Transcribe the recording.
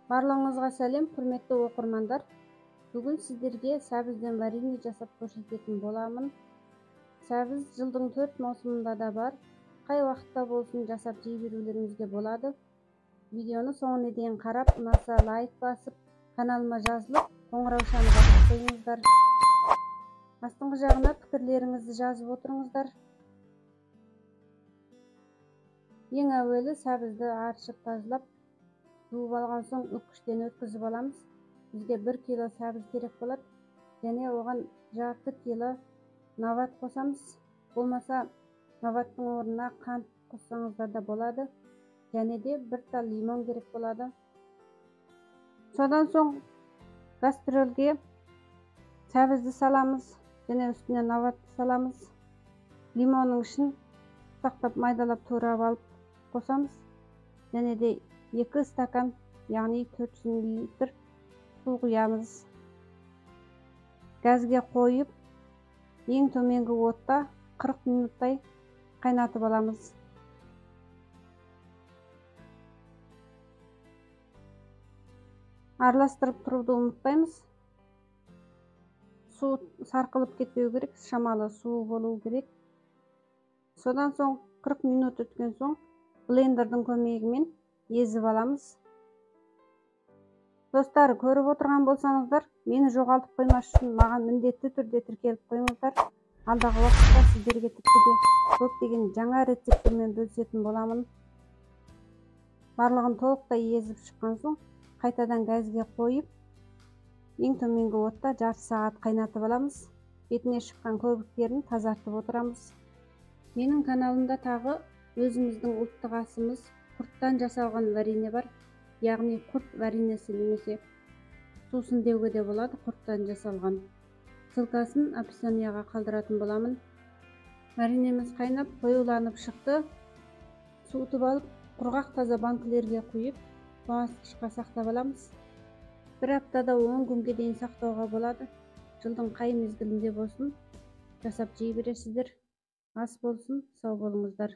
Барлығыңызға сәлем, құрметті оқырмандар. Бүгін сіздерге сәбізден варенье жасап көрсететін боламын. Сәбіз жылдың 4 маусымында да бар. Қай уақытта болсын жасап жей берулеріңізге болады. Видеоны соңына дейін қарап, ұнаса лайк басып, каналыма жазылып, қоңыраушаны басып қойыңыздар. Астыңғы жағына пікірлеріңізді жазып отырыңыздар. Ең әуелі сәбізді аршып тазалап, жуып алған соң үккіштен өткізіп аламыз. Бізге 1 кило сәбіз керек болады, және оған жарты кило нават қосамыз. Болмаса, наваттың орнына қант қоссаңыздар да болады. Және де 1 тал лимон керек болады. Содан соң кастрөлге сәбізді саламыз, және үстіне наватты саламыз. Лимонның ішін сақтап майдалап турап алып қосамыз. Және де 2 стакан, яғни 400 мл су құямыз. Газге қойып, ең төменгі отта 40 минуттай қайнатып аламыз. Араластырып тұруды ұмытпаймыз. Су сарқылып кетпеу керек, шамалы су болу керек. Содан соң 40 минут өткен соң блендердің көмегімен езіп аламыз. Достар, көріп отырған болсаңыздар, мені жоғалтып қоймас үшін маған міндетті түрде тіркеліп қойыңыздар. Алдағы уақытта сіздерге тіпті де көптеген жаңа рецепттермен бөлісетін боламын. Барлығын толықтай езіп шыққан соң, қайтадан газге қойып, ең төменгі отта жарты сағат қайнатып аламыз. Бетіне шыққан көбіктерін тазартып отырамыз. Менің каналымда тағы өзіміздің ұлттық асымыз құрттан жасалған варенье бар. Яғни құрт вареньесі немесе сусын деуге де болады, құрттан жасалған. Ссылкасын описанияға қалдыратын боламын. Вареньеміз қайнап, қоюланып шықты. Суытып алып, құрғақ таза банкілерге құйып, тоңазытқышқа сақтап аламыз. 1 аптада 10 күнге дейін сақтауға болады. Жылдың қай мезгілінде болсын жасап жей бересіздер. Ас болсын, сау болыңыздар.